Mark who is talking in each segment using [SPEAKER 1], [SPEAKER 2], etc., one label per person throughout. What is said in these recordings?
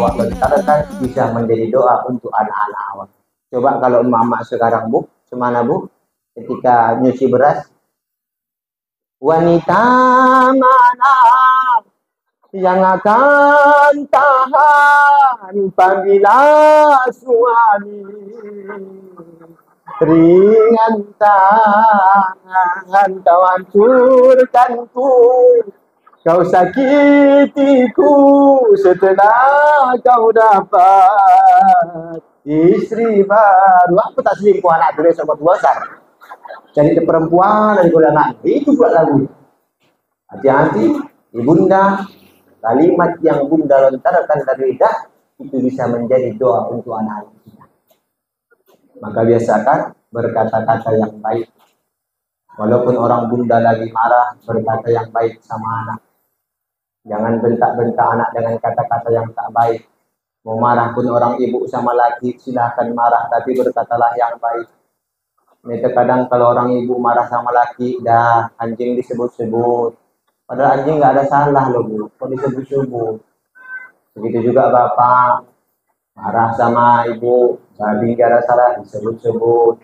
[SPEAKER 1] Allah lontarkan bisa menjadi doa untuk anak-anak awak. Coba kalau emak-emak sekarang, Bu, semana Bu, ketika nyuci beras, wanita mana yang akan tahan panggilan suami, ringan tangan kau hancurkanku, kau sakitiku setelah kau dapat istri baru. Apa tak selingkuh anak tu besok waktu besar? Cari ke perempuan dari anak itu buat lagu. Hati-hati, ibunda. Kalimat yang bunda lontarkan dari lidah itu bisa menjadi doa untuk anak-anak kita. Maka biasakan berkata-kata yang baik. Walaupun orang bunda lagi marah, berkata yang baik sama anak. Jangan bentak-bentak anak dengan kata-kata yang tak baik. Mau marah pun orang ibu sama laki, silahkan marah, tapi berkatalah yang baik. Ini terkadang kalau orang ibu marah sama laki, dah anjing disebut-sebut. Padahal anjing nggak ada salah loh Bu, kok disebut-sebut. Begitu juga bapak marah sama ibu, babi nggak ada salah disebut-sebut.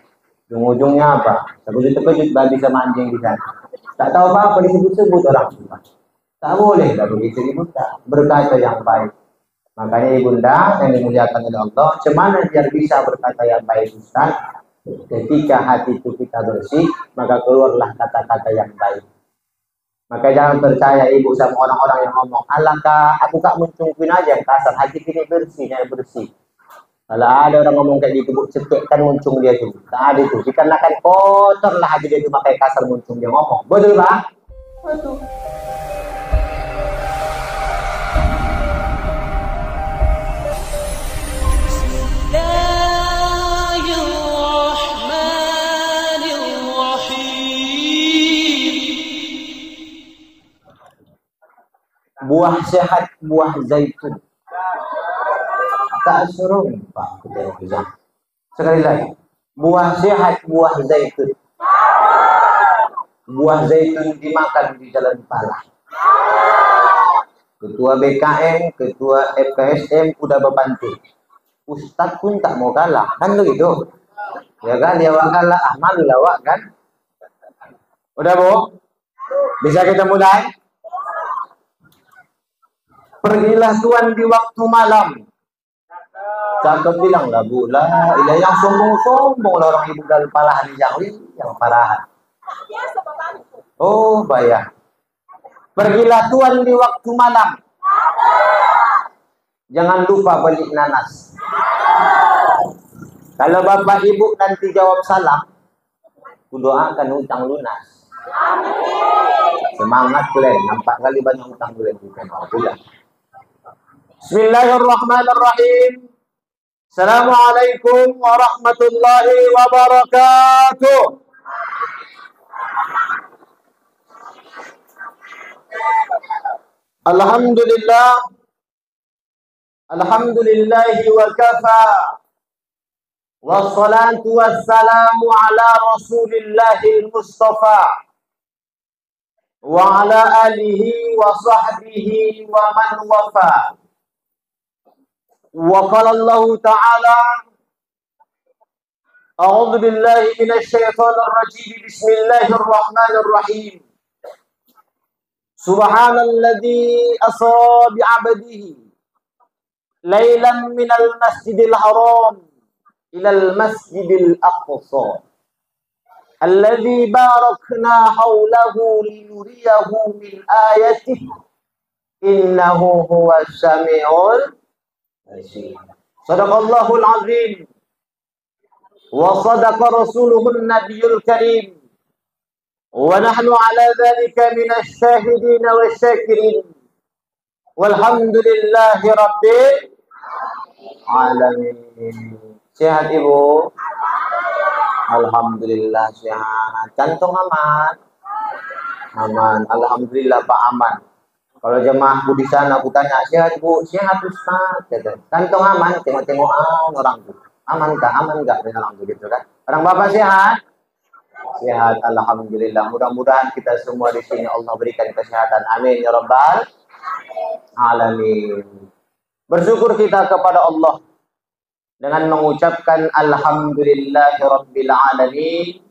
[SPEAKER 1] Ujung-ujungnya apa? Terkejut-terkejut babi sama anjing di sana. Tak tahu apa disebut-sebut orang tua. Tak boleh, tak begitu ibunda. Berkata yang baik. Makanya ibunda yang dimuliakan oleh Allah, cemana biar bisa berkata yang baik Ustaz? Ketika hati itu kita bersih, maka keluarlah kata-kata yang baik. Maka jangan percaya ibu sama orang-orang yang ngomong, alah kak, aku kak muncungin aja yang kasar, hati ini bersih, yang bersih. Kalau ada orang ngomong kayak gitu, bu, cetekkan muncung dia tuh. Tak ada itu, dikarenakan kotor lah hati dia itu, makanya kasar muncung dia ngomong. Betul pak? Betul. Buah sehat, buah zaitun. Tak suruh Pak. Sekali lagi. Buah sehat, buah zaitun. Buah zaitun dimakan di jalan pala. Ketua BKM, ketua FKSM udah berbantu. Ustadz pun tak mau kalah. Kan begitu? Ya kan, dia kalah, malu lawak kan? Udah Bu? Bisa kita mulai? Pergilah Tuhan di waktu malam. Cakep bilang lah Bu, lah ilah yang sombong-sombong lah orang ibu dalam palahan yang parahan. Oh bayar. Pergilah Tuhan di waktu malam. Jangan lupa balik nanas. Kalau bapak ibu nanti jawab salam, ku doakan utang lunas. Semangat kalian, nampak kali banyak utang kalian juga. Bismillahirrahmanirrahim. Assalamualaikum warahmatullahi wabarakatuh. Alhamdulillah. Alhamdulillahi wa kafa. Wassalatu wassalamu ala rasulillahil mustafa. Wa ala alihi wa sahbihi wa man wafa. Wa qala Allah ta'ala a'udzu billahi minasy syaithanir rajim. Bismillahirrahmanirrahim. Subhanalladzi asra bi 'abdihi lailan minal masjidil haram ilal masjidil aqsa alladzi barakna haulahu linuriyahu min ayatihi innahu huwas samiul basir. Sadaqallahul azim wa sadaqa rasuluhun nabiyul karim wa nahnu ala dzalika minasy syahidin wasyakirin walhamdulillahi rabbil alamin. Sehat Ibu? Alhamdulillah sehat. Kantong aman? Aman. Alhamdulillah Pak aman. Kalau jemaahku di sana aku tanya, sehat Bu? Sehat Ustaz. Kantong aman? Tengok-tengok orang tuh. Aman kah? Aman enggak? Orang tuh gitu kan. Orang Bapak sehat? Sehat. Alhamdulillah. Mudah-mudahan kita semua di sini Allah berikan kesehatan. Amin ya rabbal alamin. Bersyukur kita kepada Allah dengan mengucapkan alhamdulillahirabbil alamin,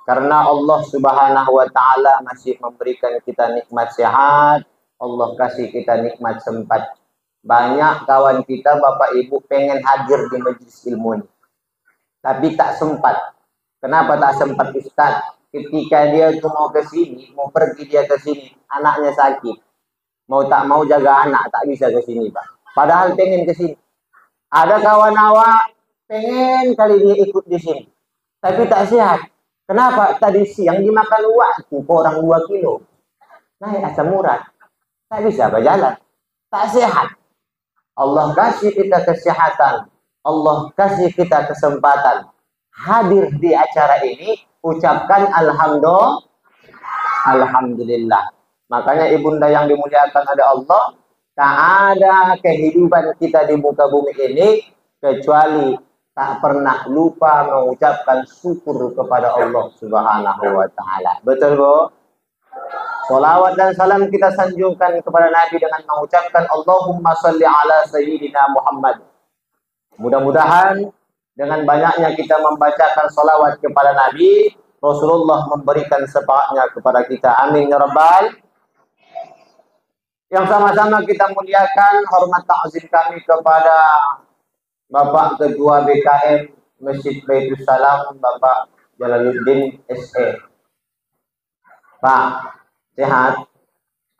[SPEAKER 1] karena Allah Subhanahu wa taala masih memberikan kita nikmat sehat, Allah kasih kita nikmat sempat. Banyak kawan kita Bapak Ibu pengen hadir di majelis ilmu ini, tapi tak sempat. Kenapa tak sempat Ustaz? Ketika dia mau ke sini, mau pergi dia ke sini, anaknya sakit. Mau tak mau jaga anak, tak bisa ke sini, Pak. Padahal pengen ke sini. Ada kawan awak pengen kali dia ikut di sini, tapi tak sehat. Kenapa? Tadi siang dimakan waktu orang 2 kilo. Naik asam urat. Tak bisa berjalan. Tak sehat. Allah kasih kita kesehatan. Allah kasih kita kesempatan hadir di acara ini, ucapkan alhamdulillah. Makanya ibunda yang dimuliakan oleh Allah, tak ada kehidupan kita di muka bumi ini kecuali tak pernah lupa mengucapkan syukur kepada Allah Subhanahu wa taala. Betul, Bu? Salawat dan salam kita sanjungkan kepada Nabi dengan mengucapkan Allahumma salli ala sayyidina Muhammad. Mudah-mudahan dengan banyaknya kita membacakan salawat kepada Nabi, Rasulullah memberikan syafaatnya kepada kita. Amin ya rabbal. Yang sama-sama kita muliakan, hormat ta'zim kami kepada Bapak Ketua BKM Masjid Baitul Salam, Bapak Jalaluddin SE. Pak, sehat?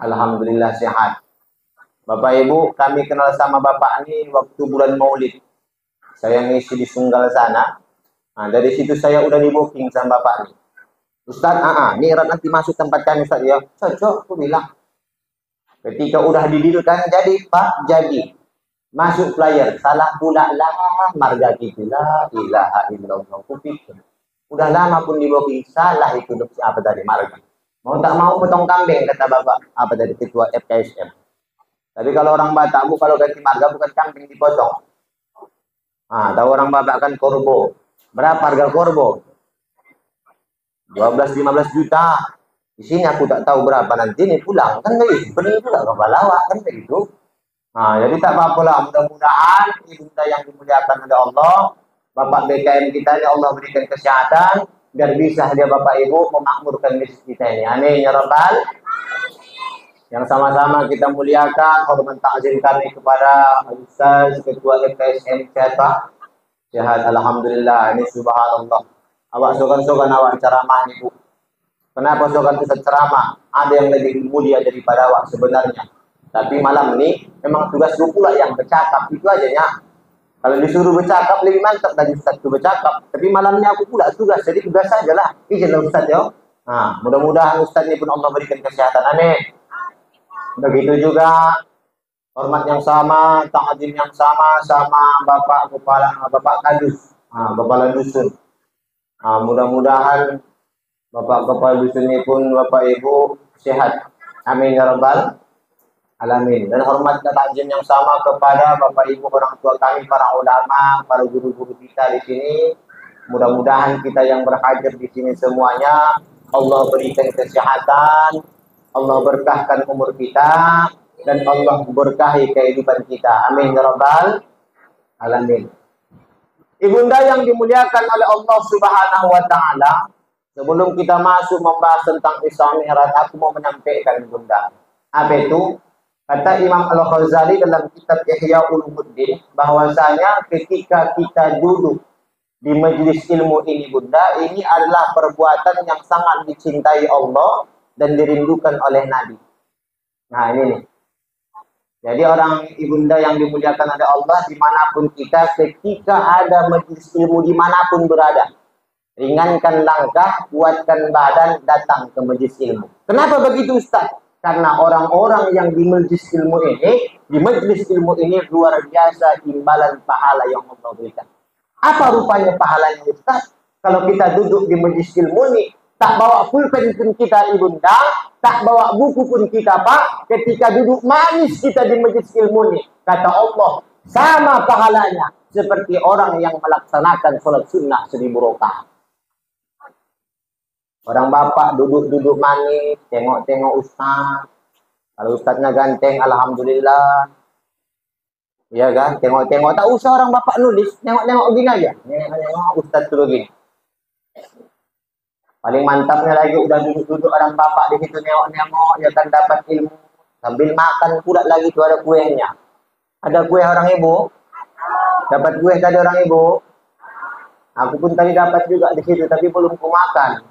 [SPEAKER 1] Alhamdulillah sehat. Bapak Ibu, kami kenal sama Bapak ini waktu bulan Maulid. Saya ngisi di Sunggal sana. Nah, dari situ saya udah di booking sama Bapak ini. Ustaz, ini nanti masuk tempat kami Ustaz ya. Cocok, aku bilang. Ketika udah didirikan jadi Pak, jadi. Masuk flyer, salah pula lah, marga kita la ilaha illallah. Kupikir. Udah lama pun di booking, salah itu apa tadi marga. Mau tak mau potong kambing kata Bapak, apa tadi ketua FKSM. Tapi kalau orang Batak Bu, kalau ganti marga bukan kambing dipotong. Tahu orang Batak kan korbo. Berapa harga korbo? 12-15 juta. Di sini aku tak tahu berapa, nanti ini pulang kan begitu. Benih juga kepala awak kan begitu. Jadi tak apa-apa lah, mudah-mudahan ibunda yang dimuliakan oleh Allah, Bapak BKM kita ini Allah berikan kesehatan biar bisa dia Bapak Ibu memakmurkan masjid kita ini. Amin ya rabbal. Yang sama-sama kita muliakan, hormat ta'zim kami kepada Ustaz Ketua FKSM Pak. Sehat alhamdulillah, ini subhanallah. Awak sokan-sokan awak ceramah ini Bu. Kenapa sokan Ustaz ceramah? Ada yang lebih mulia daripada awak sebenarnya. Tapi malam ini memang tugas Bu pula yang bercakap, itu aja ya. Kalau disuruh bercakap lebih mantap dari Ustaz itu bercakap. Tapi malam ini aku pula tugas, jadi tugas saja lah. Izinlah Ustaz ya. Mudah-mudahan Ustaz ini pun Allah berikan kesehatan. Amin. Begitu juga hormat yang sama, ta'zim yang sama Bapak Kepala, Bapak Kadus, Kepala Dusun. Mudah-mudahan Bapak Kepala Dusun ini pun Bapak Ibu sehat. Amin ya rabbal alamin. Dan hormat dan ta'zim yang sama kepada Bapak Ibu orang tua kami, para ulama, para guru-guru kita di sini. Mudah-mudahan kita yang berhadir di sini semuanya Allah berikan kesehatan, Allah berkahkan umur kita, dan Allah berkahi kehidupan kita. Amin ya rabbal alamin. Ibunda yang dimuliakan oleh Allah Subhanahu wa taala, sebelum kita masuk membahas tentang Isra Mi'raj, aku mau menyampaikan Ibunda. Apa itu? Kata Imam Al-Ghazali dalam kitab Ihya Ulumuddin, bahwasanya ketika kita duduk di majelis ilmu ini Bunda, ini adalah perbuatan yang sangat dicintai Allah dan dirindukan oleh Nabi. Nah ini nih. Jadi orang ibunda yang dimuliakan oleh Allah, dimanapun kita, ketika ada majelis ilmu dimanapun berada, ringankan langkah, kuatkan badan, datang ke majelis ilmu. Kenapa begitu Ustaz? Karena orang-orang yang di majelis ilmu ini luar biasa imbalan pahala yang Allah berikan. Apa rupanya pahalanya Ustaz? Kalau kita duduk di majelis ilmu ini, tak bawa pulpen pun kita ibunda, tak bawa buku pun kita Pak, ketika duduk manis kita di majelis ilmu ini, kata Allah, sama pahalanya seperti orang yang melaksanakan sholat sunnah 1000 rakaat. Orang bapak duduk-duduk manis, tengok-tengok ustaz. Kalau ustaznya ganteng, alhamdulillah. Iya kan? Tengok-tengok, tak usah orang bapak nulis, tengok-tengok gini aja. Tengok ustaz tu gini. Paling mantapnya lagi udah duduk-duduk orang bapak di situ nengok-nengok, dia akan dapat ilmu. Sambil makan pula lagi tu ada kuehnya. Ada kue orang ibu. Dapat kue tadi orang ibu. Aku pun tadi dapat juga di situ, tapi belum ku makan.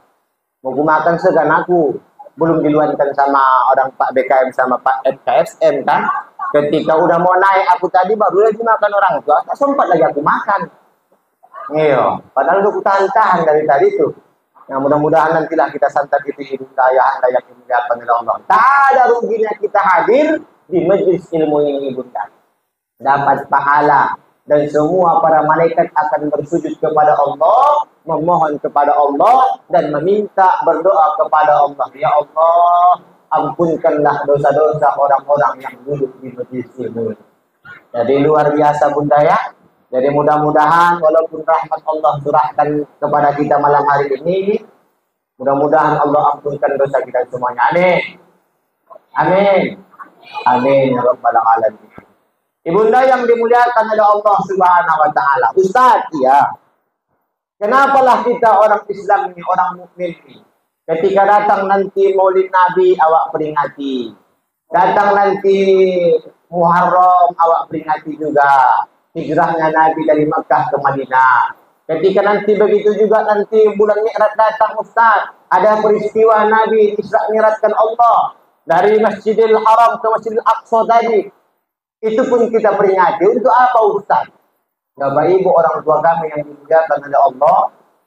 [SPEAKER 1] Mau ku makan segan aku. Belum diluankan sama orang Pak BKM sama Pak KSM kan. Ketika udah mau naik aku tadi baru lagi makan orang tua. Tak sempat lagi aku makan. Iya. Padahal udah ku tahan-tahan dari tadi tuh. Nah, mudah-mudahan nantilah kita santap itu ibu ayah anda yang dimuliakan oleh Allah. Tak ada ruginya kita hadir di majlis ilmu ini ibunda. Dapat pahala dan semua para malaikat akan bersujud kepada Allah, memohon kepada Allah dan meminta berdoa kepada Allah. Ya Allah, ampunkanlah dosa-dosa orang-orang yang duduk di majlis ilmu ini. Jadi luar biasa bunda ya. Jadi mudah-mudahan walaupun rahmat Allah curahkan kepada kita malam hari ini, mudah-mudahan Allah ampunkan dosa kita semuanya. Amin. Amin. Amin ya rabbal alamin. Ibunda yang dimuliakan oleh Allah Subhanahu wa taala. Ustaz, ya. Kenapalah kita orang Islam ini, orang mukmin ini, ketika datang nanti Maulid Nabi awak peringati. Datang nanti Muharram awak peringati juga. Hijrahnya Nabi dari Makkah ke Madinah. Ketika nanti begitu juga nanti bulan Mi'raj datang Ustaz. Ada peristiwa Nabi Isra Mi'rajkan Allah dari Masjidil Haram ke Masjidil Aqsa tadi. Itu pun kita peringati. Untuk apa Ustaz? Bapak Ibu orang tua kami yang dimuliakan oleh Allah,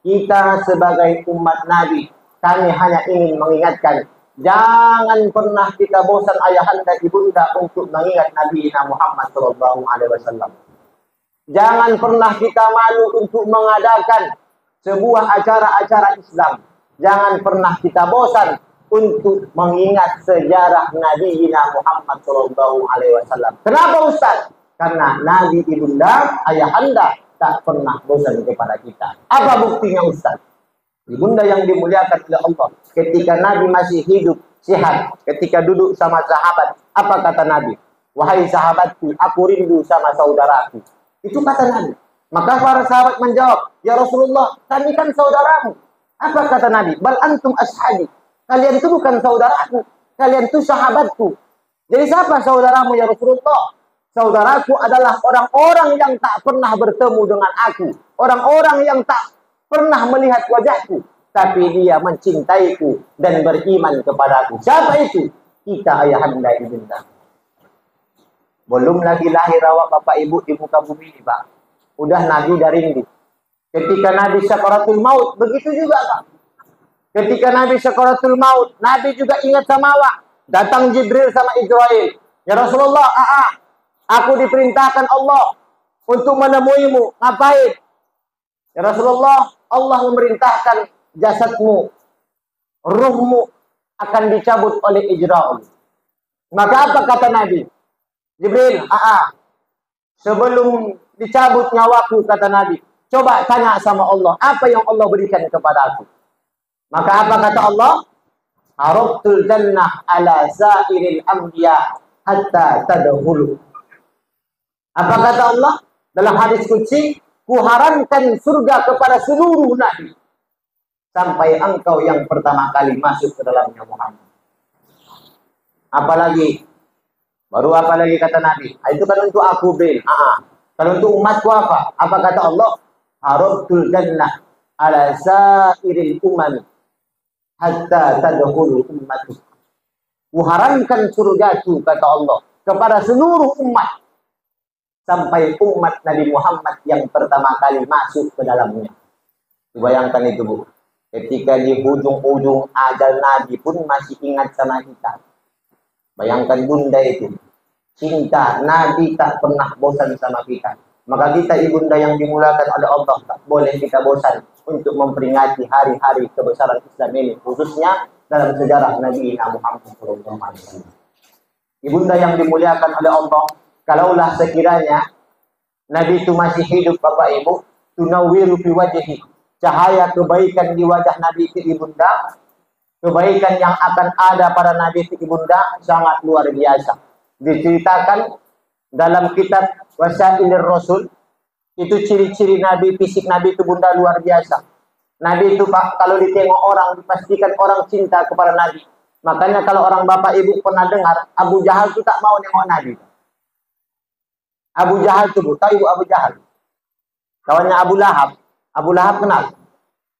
[SPEAKER 1] kita sebagai umat Nabi, kami hanya ingin mengingatkan, jangan pernah kita bosan ayahanda ibunda untuk mengingat Nabi Muhammad SAW. Jangan pernah kita malu untuk mengadakan sebuah acara-acara Islam. Jangan pernah kita bosan untuk mengingat sejarah Nabi Muhammad SAW. Kenapa Ustaz? Karena Nabi ibunda, ayahanda tak pernah bosan kepada kita. Apa buktinya Ustaz? Ibunda yang dimuliakan oleh Allah, ketika Nabi masih hidup, sehat, ketika duduk sama sahabat, apa kata Nabi? Wahai sahabatku, aku rindu sama saudaraku. Itu kata Nabi. Maka para sahabat menjawab, ya Rasulullah, kami kan saudaramu. Apa kata Nabi? Bal antum ashabi. Kalian itu bukan saudaraku. Kalian itu sahabatku. Jadi siapa saudaramu ya Rasulullah? Saudaraku adalah orang-orang yang tak pernah bertemu dengan aku. Orang-orang yang tak pernah melihat wajahku. Tapi dia mencintaiku dan beriman kepadaku. Siapa itu? Kita ayahanda ibunda. Belum lagi lahir awak bapak ibu di muka bumi ini Pak. Udah Nabi udah rindu. Ketika Nabi sakaratul maut, begitu juga Pak. Ketika Nabi sakaratul maut, Nabi juga ingat sama awak. Datang Jibril sama Israel. Ya Rasulullah, aku diperintahkan Allah untuk menemuimu. Ngapain? Ya Rasulullah, Allah memerintahkan jasadmu, ruhmu akan dicabut oleh Ijra'ul. Maka apa kata Nabi? Jibril, sebelum dicabut nyawaku, kata Nabi, coba tanya sama Allah, apa yang Allah berikan kepada aku? Maka apa kata Allah? Arabtul jannah ala sa'iril anbiya hatta tadkhulu. Apa kata Allah? Dalam hadis qudsi, kuharamkan surga kepada seluruh nabi sampai engkau yang pertama kali masuk ke dalamnya Muhammad. Apalagi? Baru apa lagi kata Nabi? Itu kan untuk aku, Bil. Kalau untuk umatku apa? Apa kata Allah? Arabtul jannah ala sa'iril umami hatta tadkhulu ummatu. Kuharamkan surgaku, kata Allah, kepada seluruh umat sampai umat Nabi Muhammad yang pertama kali masuk ke dalamnya. Bayangkan itu, Bu. Ketika di ujung-ujung ajal Nabi pun masih ingat sama kita. Bayangkan bunda itu. Cinta Nabi tak pernah bosan sama kita. Maka kita ibunda yang dimulakan oleh Allah tak boleh kita bosan untuk memperingati hari-hari kebesaran Islam ini, khususnya dalam sejarah Nabi Muhammad SAW. Ibunda yang dimuliakan oleh Allah, kalaulah sekiranya Nabi itu masih hidup Bapak Ibu, tunawwiru fi wajhi, cahaya kebaikan di wajah Nabi itu ibunda, kebaikan yang akan ada pada Nabi itu ibunda sangat luar biasa. Diceritakan dalam kitab Wasailir Rasul, itu ciri-ciri Nabi, fisik Nabi itu bunda luar biasa. Nabi itu Pak, kalau ditengok orang, dipastikan orang cinta kepada Nabi. Makanya kalau orang bapak ibu pernah dengar, Abu Jahal itu tak mau nengok Nabi. Abu Jahal itu, tahu ibu Abu Jahal? Kawannya Abu Lahab. Abu Lahab kenal?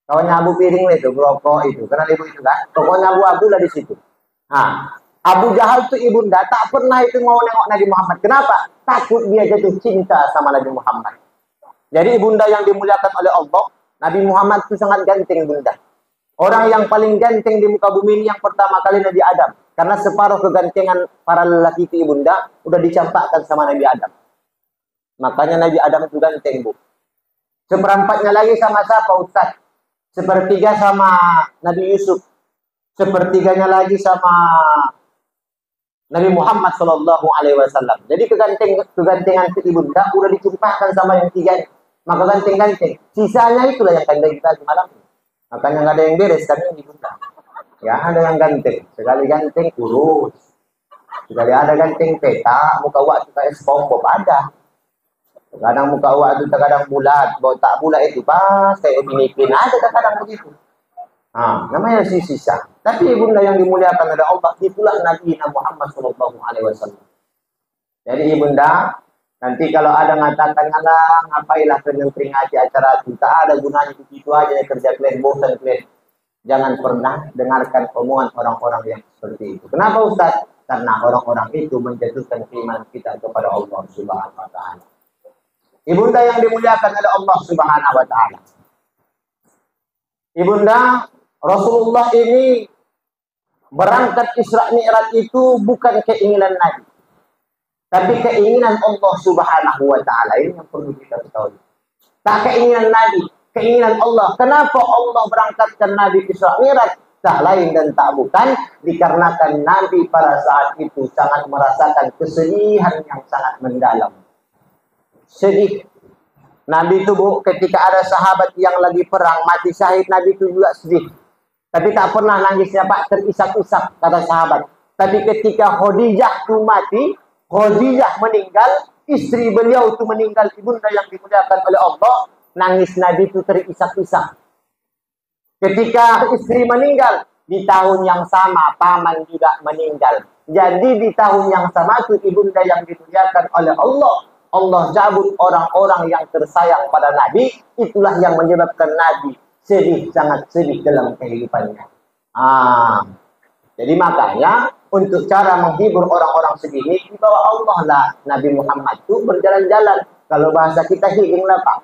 [SPEAKER 1] Kawannya Abu Piring itu, berokok itu. Kenal ibu itu kan? Pokoknya Abu lah di situ. Nah, Abu Jahal itu ibunda tak pernah itu mau nengok Nabi Muhammad. Kenapa? Takut dia jatuh cinta sama Nabi Muhammad. Jadi ibunda yang dimuliakan oleh Allah, Nabi Muhammad itu sangat ganteng bunda. Orang yang paling ganteng di muka bumi ini yang pertama kali Nabi Adam. Karena separuh kegantengan para lelaki itu ibunda udah dicampakkan sama Nabi Adam. Makanya Nabi Adam itu ganteng, Bu. Seperempatnya lagi sama siapa, Ustaz? Sepertiga sama Nabi Yusuf. Sepertiganya lagi sama Nabi Muhammad Shallallahu Alaihi Wasallam. Jadi kegantengan itu ibunda udah dicampakkan sama yang tiga. Maka ganteng-ganteng. Sisanya itulah yang ganteng kita di malam ini. Makanya nggak ada yang beres kan ini bunda. Ya ada yang ganteng. Sekali ganteng kurus. Sekali ada ganteng peta. Muka wak kayak SpongeBob ada. Kadang muka wak itu kadang bulat. Bau tak bulat itu pas kayak Upin ada kadang begitu. Nah, namanya sisa. Tapi ibunda yang dimuliakan oleh Allah itulah Nabi Muhammad Shallallahu Alaihi Wasallam. Jadi ibunda nanti kalau ada mengatakan alah ngapailah kalian peringati acara itu, tak ada gunanya begitu aja kerja kalian, bosan kalian. Jangan pernah dengarkan omongan orang-orang yang seperti itu. Kenapa Ustaz? Karena orang-orang itu menjatuhkan keimanan kita kepada Allah Subhanahu wa taala. Ibunda yang dimuliakan oleh Allah Subhanahu wa taala. Ibunda, Rasulullah ini berangkat Isra Mi'raj itu bukan keinginan Nabi. Tapi keinginan Allah Subhanahu wa taala ini yang perlu kita ketahui. Tak keinginan Nabi, keinginan Allah. Kenapa Allah berangkatkan Nabi Isra Mi'raj? Tak lain dan tak bukan dikarenakan Nabi pada saat itu sangat merasakan kesedihan yang sangat mendalam. Sedih. Nabi itu Bu, ketika ada sahabat yang lagi perang mati syahid, Nabi itu juga sedih. Tapi tak pernah nangisnya Pak terisak-isak kata sahabat. Tapi ketika Khadijah itu mati, Khadijah meninggal, istri beliau itu meninggal, ibunda yang dimuliakan oleh Allah, nangis Nabi itu terisak-isak. Ketika istri meninggal, di tahun yang sama paman juga meninggal. Jadi di tahun yang sama itu ibunda yang dimuliakan oleh Allah, Allah cabut orang-orang yang tersayang pada Nabi, itulah yang menyebabkan Nabi sedih, sangat sedih dalam kehidupannya. Jadi makanya untuk cara menghibur orang-orang sedih ini dibawa Allah lah. Nabi Muhammad itu berjalan-jalan. Kalau bahasa kita healing lah Pak.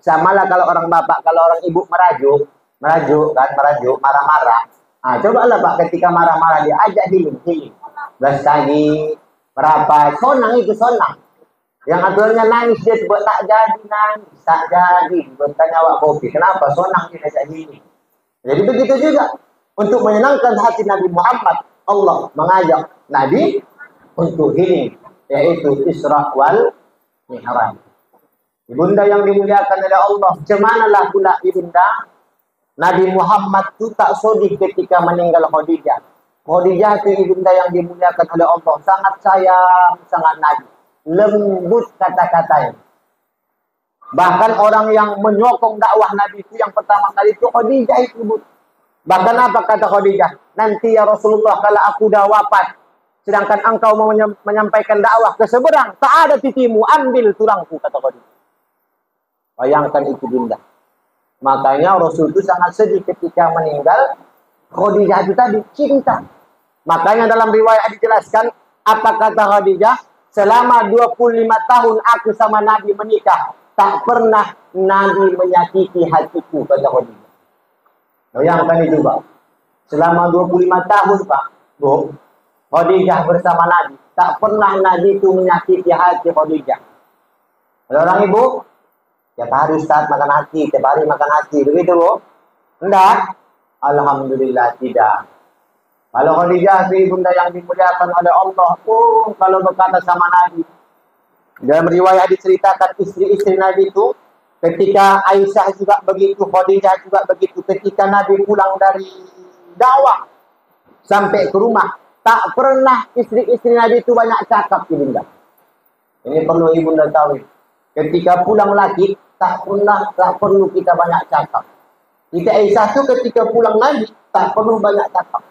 [SPEAKER 1] Sama lah kalau orang bapak, kalau orang ibu merajuk kan, marah-marah. Cobalah Pak ketika marah-marah diajak healing. Belas kali, berapa, sonang itu sonang. Yang aturannya nangis dia buat tak jadi nangis, tak jadi. Bertanya awak kopi, kenapa sonang dia ajak healing? Jadi begitu juga. Untuk menyenangkan hati Nabi Muhammad, Allah mengajak Nabi untuk healing, yaitu Isra wal Mi'raj. Ibunda yang dimuliakan oleh Allah, cemanalah pula ibunda Nabi Muhammad itu tak sedih ketika meninggal Khadijah. Khadijah itu ibunda yang dimuliakan oleh Allah, sangat sayang, sangat Nabi. Lembut kata-katanya. Bahkan orang yang menyokong dakwah Nabi itu yang pertama kali itu Khadijah itu. Bahkan apa kata Khadijah? Nanti ya Rasulullah kalau aku dah wafat, sedangkan engkau mau menyampaikan dakwah ke seberang, tak ada titimu, ambil tulangku, kata Khadijah. Bayangkan itu bunda. Makanya Rasul itu sangat sedih ketika meninggal Khadijah itu tadi, cinta. Makanya dalam riwayat dijelaskan, apa kata Khadijah? Selama 25 tahun aku sama Nabi menikah, tak pernah Nabi menyakiti hatiku, kata Khadijah. Bayangkan itu Pak. Selama 25 tahun Pak, Bu, Khadijah bersama Nabi. Tak pernah Nabi itu menyakiti hati Khadijah. Ada orang ibu, tiap hari Ustaz makan hati, tiap hari makan hati. Begitu Bu? Enggak? Alhamdulillah tidak. Kalau Khadijah itu ibunda yang dimuliakan oleh Allah, kalau berkata sama Nabi. Dalam riwayat diceritakan istri-istri Nabi itu, ketika Aisyah juga begitu, Khadijah juga begitu. Ketika Nabi pulang dari dakwah sampai ke rumah, tak pernah istri-istri Nabi itu banyak cakap ibunda. Ini perlu ibunda tahu. Ketika pulang lagi, tak perlu kita banyak cakap. Siti Aisyah itu ketika pulang Nabi, tak perlu banyak cakap.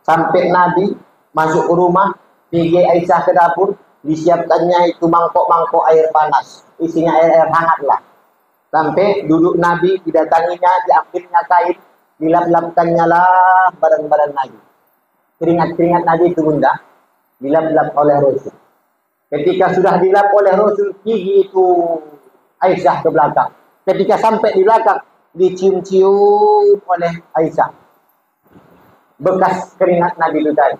[SPEAKER 1] Sampai Nabi masuk ke rumah, pergi Aisyah ke dapur, disiapkannya itu mangkok-mangkok air panas. Isinya air hangat lah. Sampai duduk Nabi, didatanginya, diambilnya kain, dilap-lapkannya lah badan-badan Nabi. Keringat-keringat Nabi itu bunda, dilap-lap oleh Rasul. Ketika sudah dilap oleh Rasul, gigi itu Aisyah ke belakang. Ketika sampai di belakang, dicium-cium oleh Aisyah. Bekas keringat Nabi itu tadi.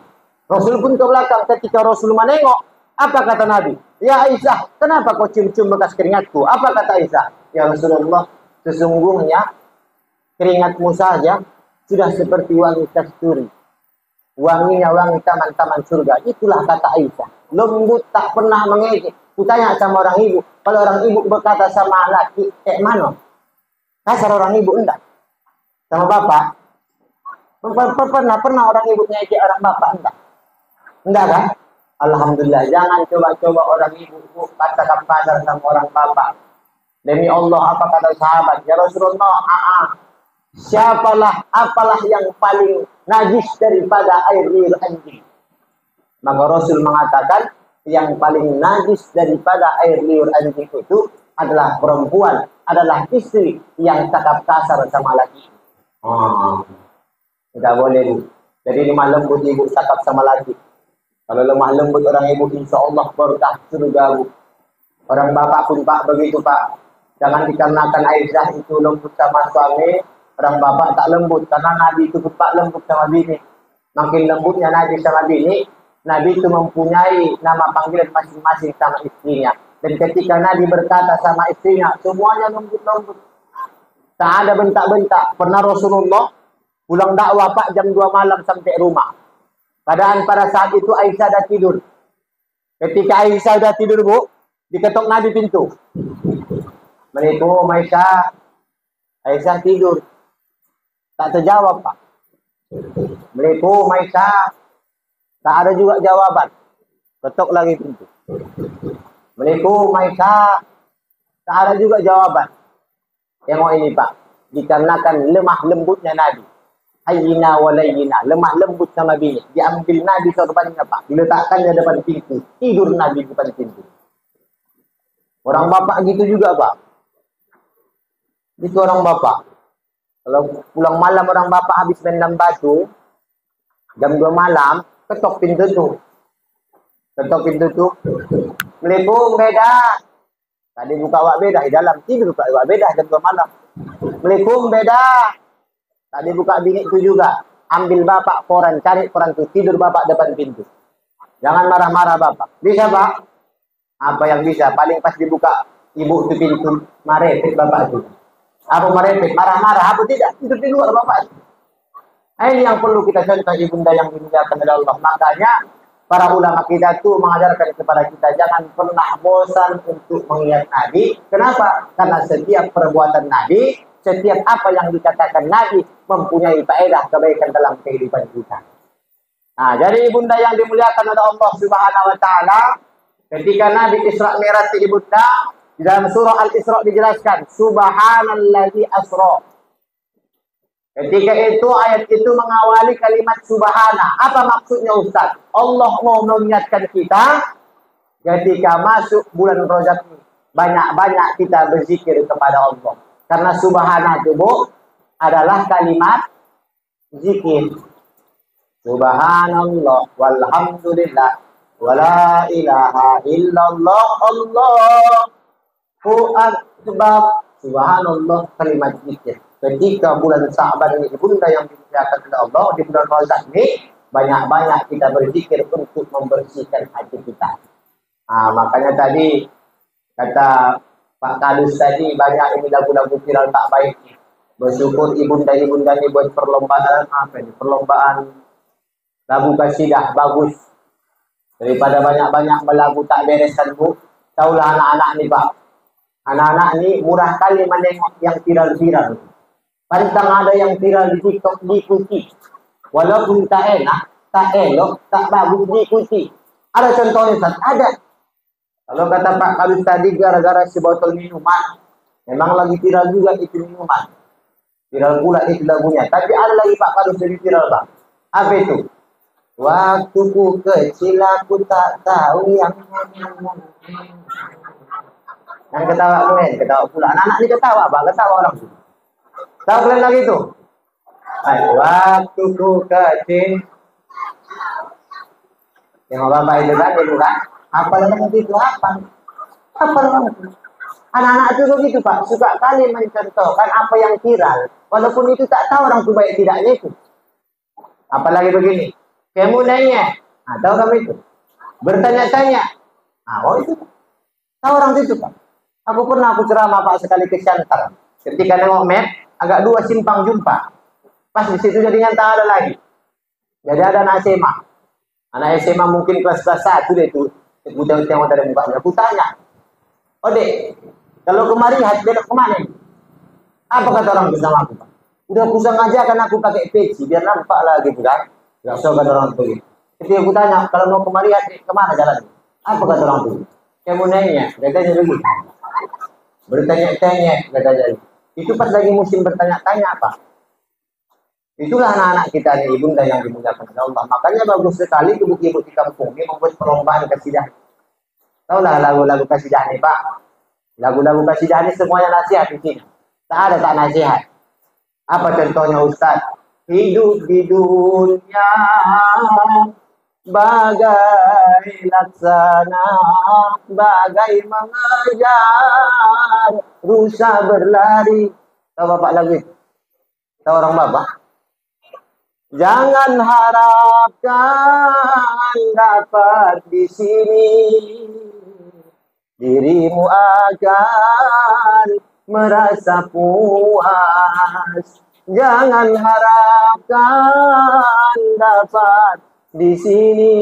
[SPEAKER 1] Rasul pun ke belakang. Ketika Rasul menengok, apa kata Nabi? Ya Aisyah, kenapa kau cium-cium bekas keringatku? Apa kata Aisyah? Ya Rasulullah, sesungguhnya keringatmu saja sudah seperti wangi kasturi. Wanginya wangi taman-taman surga. Itulah kata Aisyah. Lembut, tak pernah mengejek. Kutanya sama orang ibu. Kalau orang ibu berkata sama laki, mana? Kasar orang ibu, enggak. Sama bapak. Pernah orang ibu mengejek orang bapak, enggak. Enggak kan? Alhamdulillah. Jangan coba-coba orang ibu katakan kasar sama orang bapak. Demi Allah, apa kata sahabat? Ya Rasulullah, siapalah, apalah yang paling najis daripada air liur anjing? Maka Rasul mengatakan, yang paling najis daripada air liur anjing itu adalah perempuan, adalah istri yang cakap kasar sama laki. Tidak boleh. Jadi lemah lembut ibu cakap sama laki. Kalau lemah lembut orang ibu, insya Allah berkah surga. Orang bapak pun pak begitu pak. Jangan dikarenakan Aisyah itu lembut sama suami, orang bapak tak lembut. Karena Nabi itu pak lembut sama bini. Makin lembutnya Nabi sama bini, Nabi itu mempunyai nama panggilan masing-masing sama istrinya. Dan ketika Nabi berkata sama istrinya, semuanya lembut-lembut. Tak ada bentak-bentak. Pernah Rasulullah pulang dakwah pak jam 2 malam sampai rumah. Padahal pada saat itu Aisyah dah tidur. Ketika Aisyah dah tidur bu, diketok Nabi pintu. Assalamualaikum Aisyah. Aisyah tidur. Tak terjawab pak. Assalamualaikum Aisyah. Tak ada juga jawaban. Ketok lagi pintu. Assalamualaikum Aisyah. Tak ada juga jawaban. Tengok ini pak. Dikarenakan lemah lembutnya Nabi. Hayyina walayyina. Lemah lembut sama bini. Diambil Nabi sorbannya pak. Diletakkannya depan pintu. Tidur Nabi depan pintu. Orang bapak gitu juga pak. Itu orang bapak. Kalau pulang malam orang bapak habis rendam batu. Jam 2 malam. Ketok pintu tu. Ketok pintu tu. Assalamualaikum beda. Tadi buka wak beda. Di dalam tidur buka wak beda jam 2 malam. Assalamualaikum beda. Tadi buka bini itu juga. Ambil bapak koran. Cari koran tu. Tidur bapak depan pintu. Jangan marah-marah bapak. Bisa pak? Apa yang bisa? Paling pas dibuka ibu itu pintu. Marepet bapak itu. Apa marepet? Marah-marah. Apa tidak? Tidur di luar bapak itu. Ini yang perlu kita contoh ibunda yang dimuliakan oleh Allah. Makanya para ulama kita tuh mengajarkan kepada kita jangan pernah bosan untuk mengingat Nabi. Kenapa? Karena setiap perbuatan Nabi, setiap apa yang dikatakan Nabi mempunyai faedah kebaikan dalam kehidupan kita. Nah, jadi ibunda yang dimuliakan oleh Allah Subhanahu wa taala, ketika Nabi Isra Mi'raj ibunda, di dalam surah Al-Isra dijelaskan, Subhanallazi asra. Ketika itu ayat itu mengawali kalimat subhana. Apa maksudnya Ustaz? Allah mau mengingatkan kita ketika masuk bulan Rajab ini. Banyak-banyak kita berzikir kepada Allah. Karena subhana itu bu, adalah kalimat zikir. Subhanallah walhamdulillah wala ilaha illallah Allahu akbar. Subhanallah kalimat zikir. Ketika bulan Sa'ban ini ibunda yang dimuliakan oleh Allah, di bulan Rajab ini banyak-banyak kita berzikir untuk membersihkan hati kita. Nah, makanya tadi kata Pak Kadus tadi banyak ini lagu-lagu viral tak baik. Bersyukur ibunda-ibunda ini buat perlombaan apa ini? Perlombaan lagu kasidah bagus. Daripada banyak-banyak lagu tak beresan bu. Taulah anak-anak ini Pak. Anak-anak ini murah kali menengok yang viral-viral. Pantang ada yang viral di TikTok diikuti. Walaupun tak enak, tak elok, tak bagus diikuti. Ada contohnya Ustaz? Ada. Kalau kata Pak Kadus tadi gara-gara si botol minuman, memang lagi viral juga itu minuman. Viral pula itu lagunya. Tapi ada lagi Pak Kadus jadi viral Pak. Apa itu? Waktuku kecil aku tak tahu yang ketawa kalian, ketawa pula. Anak-anak ini ketawa Pak, ketawa orang itu. Tahu kalian lagi itu? Waktuku kecil. Yang bapak itu kan? Apa nanti itu apa? Apa namanya? Anak-anak itu begitu Pak, suka kali mencontohkan apa yang viral, walaupun itu tak tahu orang itu baik tidaknya itu. Apalagi begini, kemudiannya, tahu kami itu, bertanya-tanya, itu tahu orang itu Pak. Aku ceramah Pak sekali ke Siantar, ketika nengok map, agak 2 simpang jumpa, pas di situ jadinya tak ada lagi. Jadi ada anak SMA mungkin kelas 1 deh itu, tengok dari mukanya, aku tanya, Dek, kalau kemari hati belok kemana? Apa kata orang bersama aku Pak? Udah aku sengaja kan aku pakai peci biar nampak lah gitu kan. Gak usah kata orang itu. Ketika aku tanya kalau mau kemari hati kemana jalan? Apa kata orang itu? Kemudiannya, katanya begitu. Bertanya-tanya katanya. Itu pas lagi musim bertanya-tanya Pak. Itulah anak-anak kita nih ibunda yang dimuliakan oleh Allah. Makanya bagus sekali ibu-ibu di kampung ini membuat perlombaan kasidah. Tahulah lagu-lagu kasidah nih Pak. Lagu-lagu kasidah ini semuanya nasihat di sini. Tak ada tak nasihat. Apa contohnya Ustaz? Hidup di dunia bagai laksana, bagai mengajar rusa berlari. Tahu Bapak lagi? Tahu orang Bapak? Jangan harapkan dapat di sini, dirimu akan merasa puas. Jangan harapkan dapat di sini,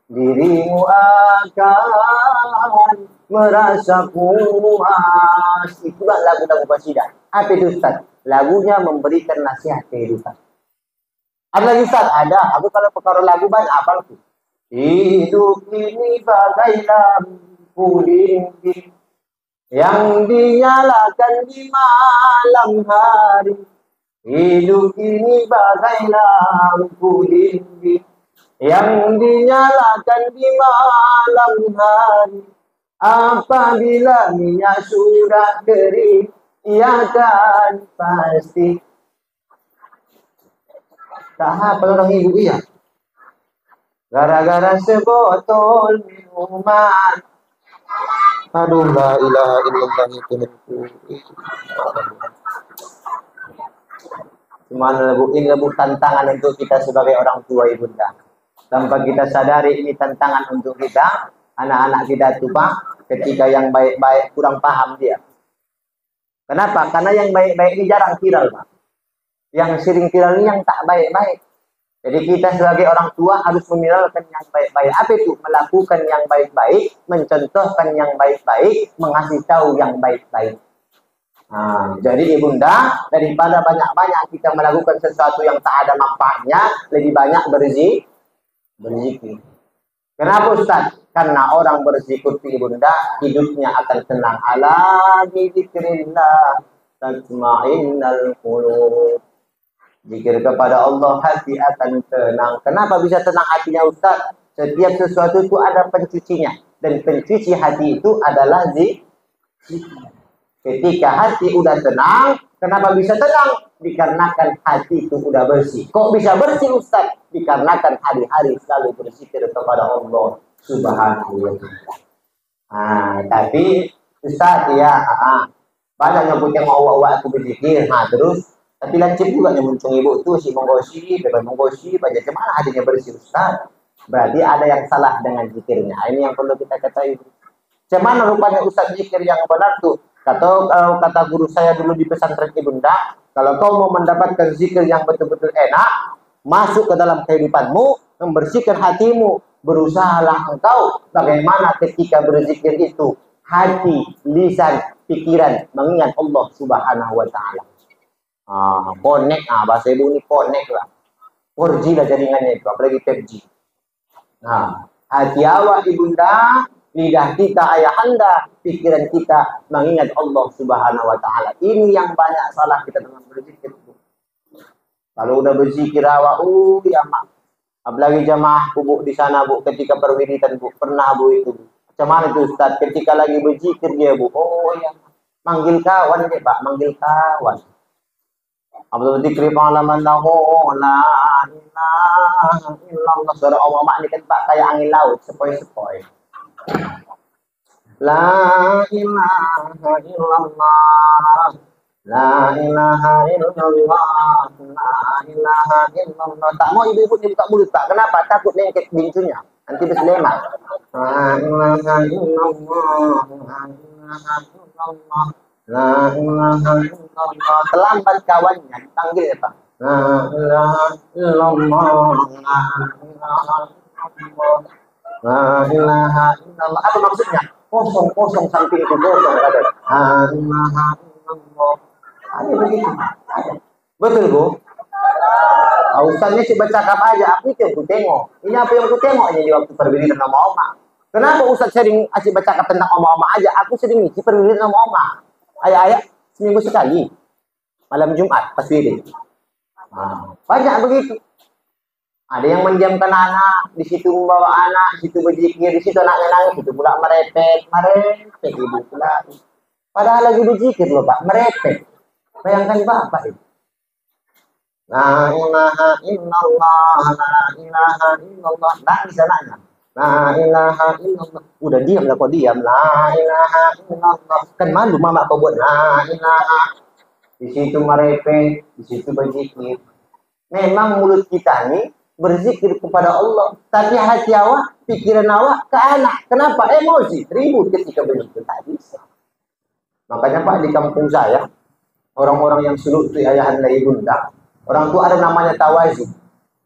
[SPEAKER 1] dirimu akan merasa puas. Itulah lagu-lagu qasidah. Apa itu Ustaz? Lagunya memberikan nasihat kehidupan. Ada lagi Ustaz? Ada. Aku kalau perkara lagu banyak apa itu? Hidup ini bagai lampu dinding yang dinyalakan di malam hari. Hidup ini bagai lampu dinding yang dinyalakan di malam hari. Apabila minyak sudah kering, ia kan pasti. Tak hafal orang ibu ya. Gara-gara sebotol minuman. Aduh, la ilaha illallah itu. Cuma lebu tantangan untuk kita sebagai orang tua ibunda. Tanpa kita sadari ini tantangan untuk kita, anak-anak kita itu Pak, ketika yang baik-baik kurang paham dia. Kenapa? Karena yang baik-baik ini jarang viral Pak. Yang sering viral ini yang tak baik-baik. Jadi kita sebagai orang tua harus memiralkan yang baik-baik. Apa itu? Melakukan yang baik-baik, mencontohkan yang baik-baik, mengasih tahu yang baik-baik. Jadi ibunda, daripada banyak-banyak kita melakukan sesuatu yang tak ada manfaatnya, lebih banyak berzikir. Kenapa Ustaz? Karena orang berzikir ibunda, hidupnya akan tenang. Ala dzikrillah tatma'innal qulub. Zikir kepada Allah, hati akan tenang. Kenapa bisa tenang hatinya Ustaz? Setiap sesuatu itu ada pencucinya. Dan pencuci hati itu adalah zikir. Ketika hati udah tenang, kenapa bisa tenang? Dikarenakan hati itu udah bersih. Kok bisa bersih Ustaz? Dikarenakan hari-hari selalu berzikir kepada Allah Subhanahu wa ta'ala. Tapi Ustaz ya, banyak nyebut yang awak-awak itu berzikir. Terus tapi lancip juga yang muncung ibu tuh si menggosi, bebas menggosi, baca kemana hatinya bersih Ustaz? Berarti ada yang salah dengan zikirnya. Ini yang perlu kita ketahui. Cuman rupanya Ustaz zikir yang benar tuh. Kalau kata guru saya dulu di pesantren ibunda, kalau kau mau mendapatkan zikir yang betul-betul enak, masuk ke dalam kehidupanmu, membersihkan hatimu, berusahalah engkau bagaimana ketika berzikir itu hati, lisan, pikiran mengingat Allah Subhanahu wa ta'ala. Connect, bahasa ibu ini connect lah. 4G lah jaringannya itu, apalagi 5G. Hati awak ibunda lidah kita ayahanda, pikiran kita mengingat Allah Subhanahu wa taala. Ini yang banyak salah kita dengan berzikir. Kalau udah berzikir awak, ya mak. Apalagi jamaah Bu di sana Bu, ketika perwiritan Bu, pernah Bu itu. Macam mana itu Ustaz? Ketika lagi berzikir dia Bu, oh ya, manggil kawan dia Pak, manggil kawan. Abdul Dzikri pengalaman lahu la ilaha illallah. Suara Allah mak ni kan Pak kayak angin laut, sepoi-sepoi. La ilaha illallah. La ilaha illallah. La ilaha illallah. Tak mau ibu-ibu ni buka mulut Pak. Kenapa? Takut lengket bincunya. Nanti berselemak. La ilaha illallah. La ilaha illallah. La ilaha illallah. Terlambat kawannya dipanggil ya Pak. La ilaha illallah. La ilaha illallah. Apa maksudnya? Kosong samping itu kosong ada. La ilaha illallah. Ada begitu. Betul Bu? Ustaznya sih bercakap aja, aku itu yang ku tengok. Ini apa yang ku tengok ini di waktu perwiritan sama Oma. Kenapa Ustaz sering asyik bercakap tentang Oma aja? Aku sering ngisi perwiritan sama Oma. Ayah-ayah seminggu sekali. Malam Jumat pas wirid. Nah, banyak begitu. Ada yang mendiamkan anak, di situ membawa anak, di situ berzikir, di situ anaknya nangis, itu pula merepet ibu pula. Padahal lagi berzikir loh Pak, merepet. Bayangkan Bapak itu. La ilaha illallah, la ilaha illallah. Nangis anaknya. La ilaha illallah. Udah diam lah kok diam. La ilaha illallah. Kan malu mama kau buat la ilaha. Di situ merepet, di situ berzikir. Memang mulut kita nih berzikir kepada Allah, tapi hati awak, pikiran awak ke anak. Kenapa? Emosi, ribut ketika berzikir. Tak bisa. Makanya Pak di kampung saya, orang-orang yang suluk itu ayahanda ibunda. Orang tu ada namanya tawazun.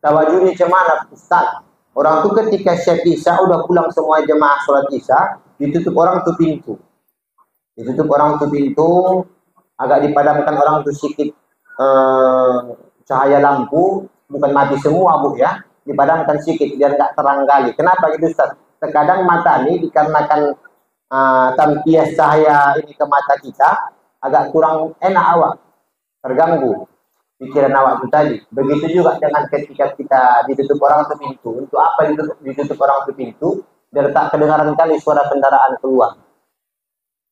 [SPEAKER 1] Tawazun ni macam mana Ustaz? Orang tu ketika syekh Isya udah pulang semua jemaah sholat Isya, ditutup orang tu pintu. Ditutup orang tu pintu, agak dipadamkan orang tu sedikit cahaya lampu, bukan mati semua Bu ya, dipadamkan sedikit biar nggak terang kali. Kenapa gitu Ustaz? Terkadang mata ini dikarenakan tampias cahaya ini ke mata kita agak kurang enak awak, terganggu pikiran awak itu tadi. Begitu juga dengan ketika kita ditutup orang ke pintu. Untuk apa ditutup orang ke pintu? Biar tak kedengaran kali suara kendaraan keluar.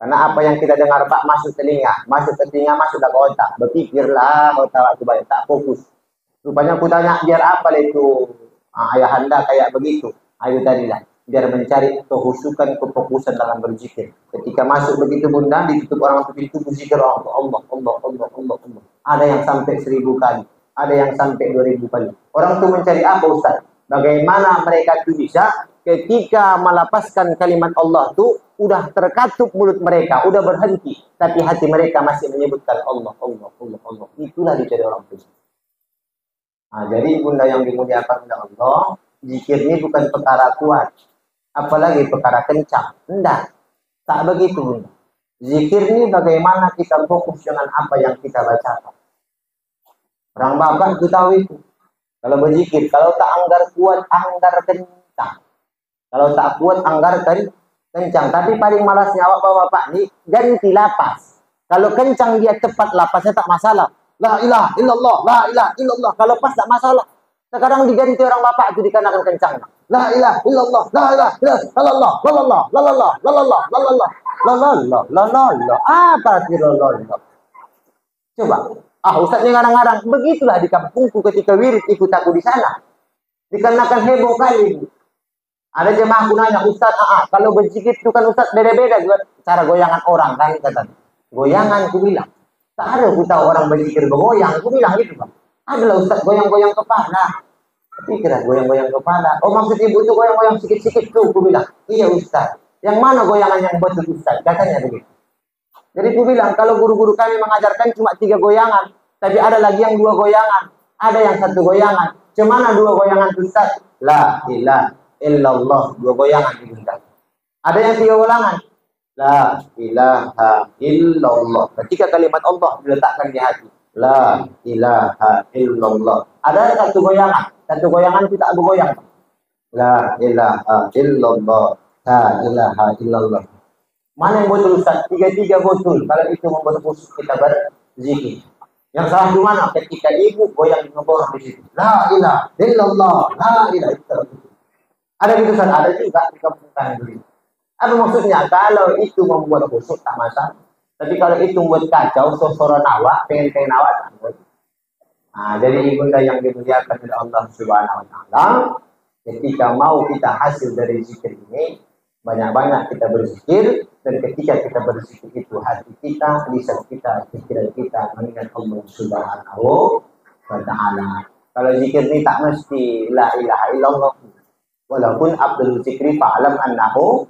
[SPEAKER 1] Karena apa yang kita dengar Pak masuk telinga, masuk ke telinga, masuk ke otak. Berpikirlah otak itu banyak, tak fokus. Rupanya aku tanya biar apa itu ayahanda kayak begitu. Ayo tadi lah. Biar mencari kehusukan, kefokusan dalam berzikir. Ketika masuk begitu bunda, ditutup orang ke pintu, berzikir Allah. Ada yang sampai 1000 kali, ada yang sampai 2000 kali. Orang itu mencari apa Ustaz? Bagaimana mereka itu bisa ketika melepaskan kalimat Allah itu udah terkatup mulut mereka, udah berhenti, tapi hati mereka masih menyebutkan Allah. Itulah dicari orang itu. Nah, jadi bunda yang dimuliakan oleh Allah, zikir ini bukan perkara kuat, apalagi perkara kencang. Enggak, tak begitu bunda. Zikir ini bagaimana kita fokus dengan apa yang kita bacakan. Orang bapak itu tahu itu. Kalau berzikir, kalau tak anggar kuat, anggar kencang. Kalau tak kuat, anggar kencang. Tapi paling malasnya awak bapak ini ganti lapas. Kalau kencang dia cepat lapasnya tak masalah. La ilaha illallah, la ilaha illallah. Kalau pas tak masalah. Sekarang diganti orang bapak itu dikarenakan kencang. La ilaha illallah, la ilaha illallah, lalallah. Apa arti lalallah? Coba. Ustaz ini ngarang-ngarang. Begitulah di kampungku ketika wirid ikut aku di sana. Dikarenakan heboh kali. Ada jemaah aku nanya, Ustaz, kalau berzikir itu kan Ustaz beda-beda juga cara goyangan orang kan kata. Goyangan aku bilang. Tak ada aku tahu orang berzikir bergoyang. Aku bilang gitu Pak. Adalah Ustaz goyang-goyang kepala. Tapi kira goyang-goyang kepala. Oh maksud ibu itu goyang-goyang sikit-sikit tuh. Aku bilang, iya Ustaz. Yang mana goyangan yang betul Ustaz? Katanya begitu. Jadi aku bilang, kalau guru-guru kami mengajarkan cuma 3 goyangan. Tapi ada lagi yang 2 goyangan. Ada yang 1 goyangan. Cemana 2 goyangan Ustaz? La ilaha illallah. 2 goyangan Ustaz. Ada yang 3 goyangan. La ilaha illallah. Ketika kalimat Allah diletakkan di hati. La ilaha illallah. Ada 1 goyangan. 1 goyangan kita bergoyang. La ilaha illallah. La ilaha illallah. Mana yang betul Ustaz? Tiga-tiga betul. Kalau itu membuat khusyuk kita berzikir. Yang salah di mana? Ketika ibu goyang ngebor di situ. La ilaha illallah. La ilaha illallah. Ada gitu Ustaz? Ada juga di kampung kami dulu. Apa maksudnya? Kalau itu membuat khusyuk tak masalah. Tapi kalau itu membuat kacau, sosoro nawa, pengen nawa, tak boleh. Nah, jadi ibunda yang dimuliakan oleh Allah Subhanahu wa taala, ketika mau kita hasil dari zikir ini, banyak-banyak kita berzikir, dan ketika kita berzikir itu hati kita, lisan kita, pikiran kita mengingat Allah Subhanahu wa taala. Kalau zikir ini tak mesti la ilaha illallah. Walaupun Abdul Zikri fa'alam annahu,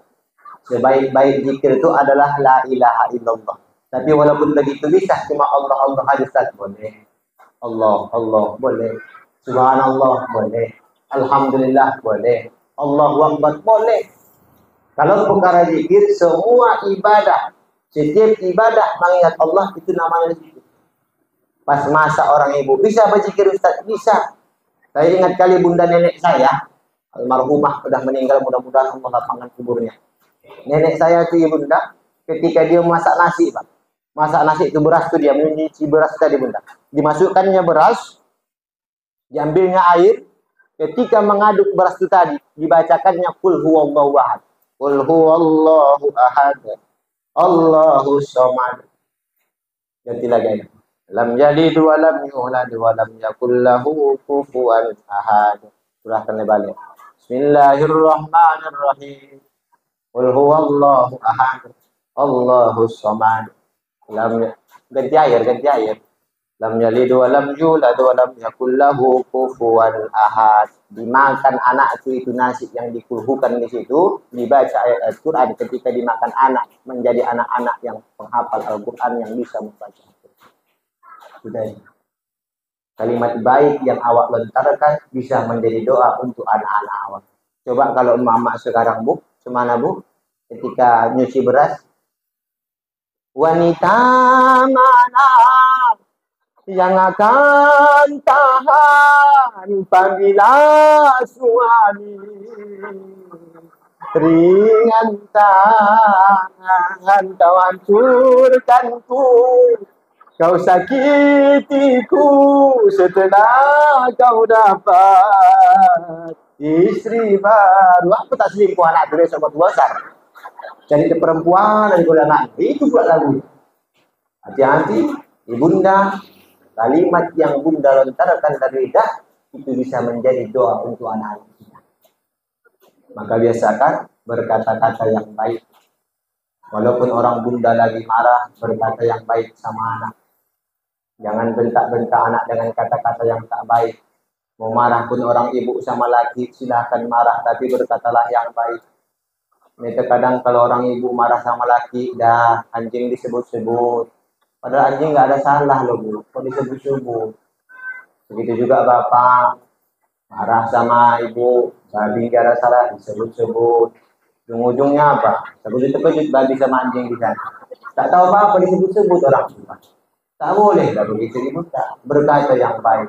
[SPEAKER 1] sebaik-baik zikir itu adalah la ilaha illallah. Tapi walaupun begitu bisa cuma Allah Allah saja boleh. Allah Allah boleh, subhanallah boleh, alhamdulillah boleh, Allahu akbar boleh. Kalau perkara zikir, semua ibadah, setiap ibadah mengingat Allah itu namanya zikir. Pas masa orang ibu bisa berzikir Ustaz, bisa. Saya ingat kali bunda nenek saya almarhumah sudah meninggal, mudah-mudahan Allah lapangkan kuburnya. Nenek saya itu ibunda, ketika dia masak nasi, Pak. Masak nasi itu beras itu dia menyuci beras tadi bunda. Dimasukkannya beras, diambilnya air. Ketika mengaduk beras itu tadi, dibacakannya Qul huwallahu ahad. Qul huwallahu ahad. Allahu samad. Ganti lagi. Lam yalid wa lam yulad wa lam yakul lahu kufuwan ahad. Surahkan balik. Bismillahirrahmanirrahim. Qul huwallahu ahad. Allahu samad. Ganti air. Lam yalid wa lam yulad wa lam yakul lahu kufuwan ahad. Dimakan anak itu nasi yang dikulhukan di situ, dibaca ayat Al-Quran. Ketika dimakan anak, menjadi anak-anak yang penghafal Al-Quran yang bisa membaca. Sudah. Kalimat baik yang awak lontarkan bisa menjadi doa untuk anak-anak awak. Coba kalau mama sekarang Bu, semana Bu, ketika nyuci beras, wanita mana yang akan tahan panggilan suami, ringan tangan kau hancurkanku, kau sakitiku setelah kau dapat istri baru. Apa tak selingkuh anak tu sobat besar? Cari perempuan dan anak itu buat lagu. Hati-hati, ibunda. Kalimat yang bunda lontarkan dari lidah itu bisa menjadi doa untuk anak-anak kita. Maka biasakan berkata-kata yang baik. Walaupun orang bunda lagi marah, berkata yang baik sama anak. Jangan bentak-bentak anak dengan kata-kata yang tak baik. Mau marah pun orang ibu sama laki, silahkan marah, tapi berkatalah yang baik. Ini terkadang kalau orang ibu marah sama laki, dah anjing disebut-sebut. Padahal anjing nggak ada salah loh Bu, kok disebut-sebut. Begitu juga bapak marah sama ibu, babi nggak ada salah disebut-sebut. Ujung-ujungnya apa? Terkejut-terkejut babi sama anjing di sana. Tak tahu apa disebut-sebut orang tua. Tak boleh, tak begitu ibunda. Berkata yang baik.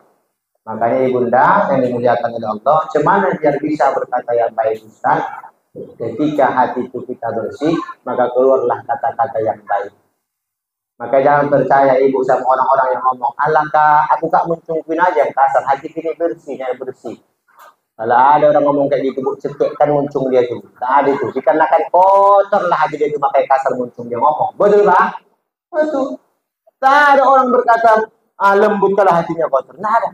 [SPEAKER 1] Makanya ibunda yang dimuliakan oleh Allah, cemana biar bisa berkata yang baik Ustaz? Ketika hati itu kita bersih, maka keluarlah kata-kata yang baik. Maka jangan percaya ibu sama orang-orang yang ngomong, alah kak, aku kak muncungin aja yang kasar, hati ini bersih, yang bersih. Kalau ada orang ngomong kayak gitu, cetekkan muncung dia tuh. Tak ada itu, dikarenakan kotor lah hati dia itu, makanya kasar muncung dia ngomong. Betul Pak? Betul. Tak ada orang berkata, lembut kalau hatinya kotor. Nah ada.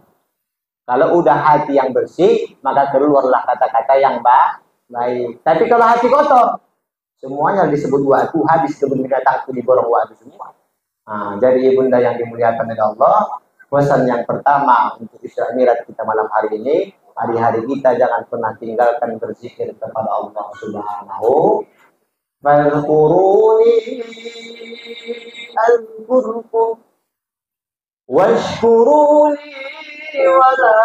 [SPEAKER 1] Kalau udah hati yang bersih, maka keluarlah kata-kata yang baik. Tapi kalau hati kotor, semuanya disebut waktu, habis kebun binatang itu diborong waktu semua. Nah, jadi ibunda yang dimuliakan oleh Allah, pesan yang pertama untuk Isra Mi'raj kita malam hari ini, hari-hari kita jangan pernah tinggalkan berzikir kepada Allah Subhanahu. Fadhkuruni azkurkum washkuruni wala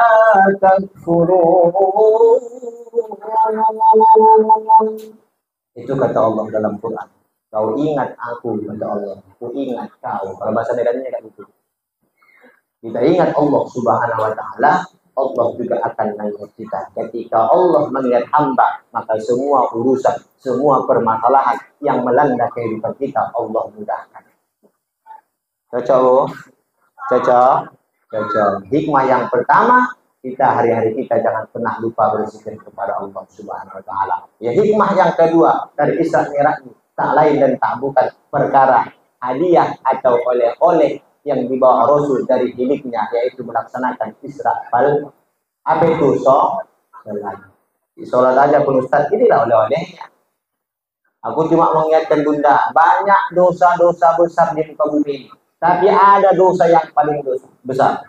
[SPEAKER 1] takfurun. Itu kata Allah dalam Quran. Kau ingat aku, kata Allah. Aku ingat kau. Kalau bahasa Medannya kayak gitu. Kita ingat Allah Subhanahu wa taala, Allah juga akan mengingat kita. Ketika Allah mengingat hamba, maka semua urusan, semua permasalahan yang melanda kehidupan kita, Allah mudahkan. Cocok, Bu? Cocok? Cocok. Hikmah yang pertama, kita hari-hari kita jangan pernah lupa berzikir kepada Allah Subhanahu wa taala. Ya, hikmah yang kedua dari Isra Mi'raj tak lain dan tak bukan perkara hadiah atau oleh-oleh yang dibawa Rasul dari miliknya, yaitu melaksanakan Isra wal apa itu? Sholat. Sholat aja pun Ustaz, inilah oleh-olehnya. Aku cuma mengingatkan Bunda, banyak dosa-dosa besar di muka bumi. Tapi ada dosa yang paling besar.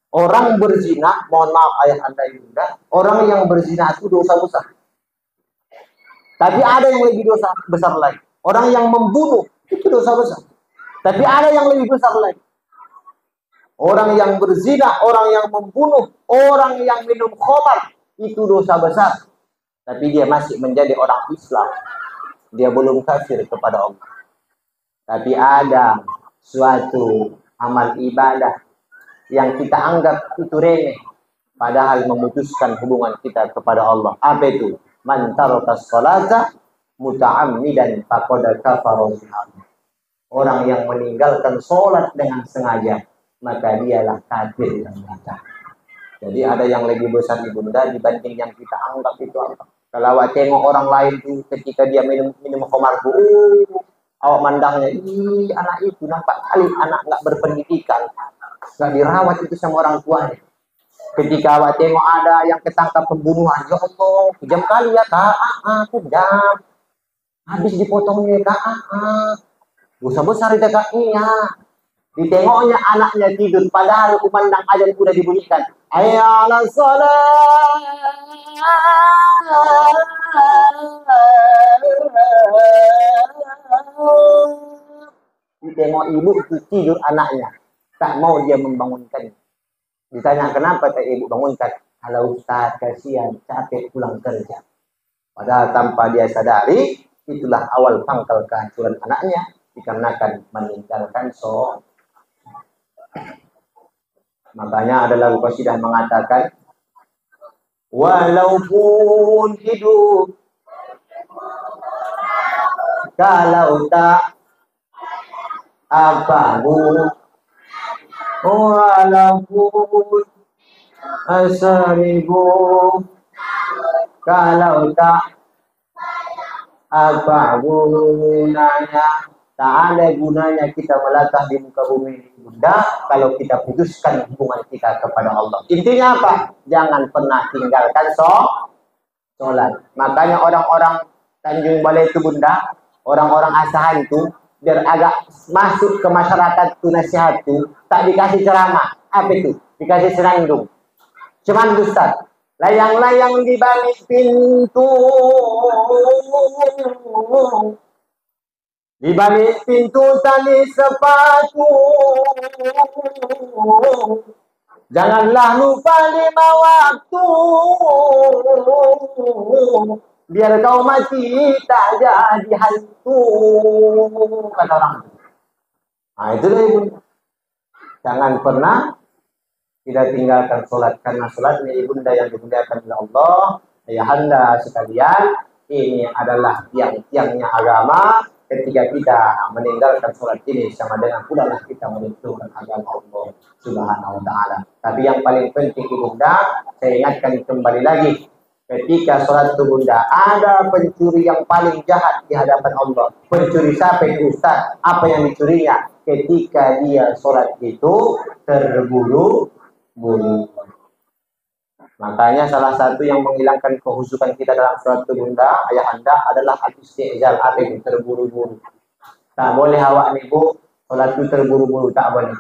[SPEAKER 1] Orang berzina, mohon maaf ayah anda Bunda, orang yang berzina itu dosa besar. Tapi ada yang lebih dosa besar lagi. Orang yang membunuh itu dosa besar. Tapi ada yang lebih besar lagi. Orang yang berzina, orang yang membunuh, orang yang minum khamar itu dosa besar. Tapi dia masih menjadi orang Islam. Dia belum kafir kepada Allah. Tapi ada suatu amal ibadah yang kita anggap itu remeh, padahal memutuskan hubungan kita kepada Allah. Apa itu? Man tarakas salata muta'ammidan faqad kafara biha. Orang yang meninggalkan sholat dengan sengaja, maka dialah kafir yang nyata. Jadi ada yang lebih besar Ibunda dibanding yang kita anggap itu apa. Kalau awak tengok orang lain tuh ketika dia minum khamar, awak mandangnya, ih anak itu nampak kali anak nggak berpendidikan, nggak dirawat itu sama orang tuanya. Ketika awak tengok ada yang ketangkap pembunuhan, ya Allah, kejam kali ya kak, kejam. Habis dipotongnya kak, dosa besar itu kak, iya. Ditengoknya anaknya tidur, padahal kumandang azan sudah dibunyikan. Hayya 'alas shalah. Ditengok ibu itu tidur anaknya, tak mau dia membangunkan. Ditanya kenapa tak ibu bangunkan? Kalau Ustaz kasihan capek pulang kerja. Padahal tanpa dia sadari, itulah awal pangkal kehancuran anaknya dikarenakan meninggalkan sholat. Makanya ada lagu qasidah mengatakan, walaupun hidup kalau tak apamu, walaupun seribu kalau tak apa gunanya. Tak ada gunanya kita melangkah di muka bumi ini Bunda kalau kita putuskan hubungan kita kepada Allah. Intinya apa? Jangan pernah tinggalkan sholat. Makanya orang-orang Tanjung Balai itu Bunda, orang-orang asahan itu biar agak masuk ke masyarakat itu nasihat itu, tak dikasih ceramah. Apa itu? Dikasih senandung. Cuman Ustaz, layang-layang di balik pintu, di balik pintu tali sepatu, janganlah lupa 5 waktu, biar kau mati tak jadi hantu, kata orang. Nah itu deh Ibu. Jangan pernah tidak tinggalkan sholat, karena sholatnya ibunda yang dimuliakan oleh Allah. Ayahanda sekalian, ini adalah tiang-tiangnya agama. Ketika kita meninggalkan sholat ini sama dengan pula kita menentukan agama Allah Subhanahu wa taala. Tapi yang paling penting ibunda, saya ingatkan kembali lagi, ketika sholat itu bunda, ada pencuri yang paling jahat di hadapan Allah. Pencuri siapa itu Ustaz? Apa yang dicurinya? Ketika dia sholat itu terburu-buru. Makanya salah satu yang menghilangkan kehusukan kita dalam sholat itu bunda, ayah anda adalah al-istizal, itu terburu-buru. Tak boleh awak nih Bu, sholat itu terburu-buru, tak boleh.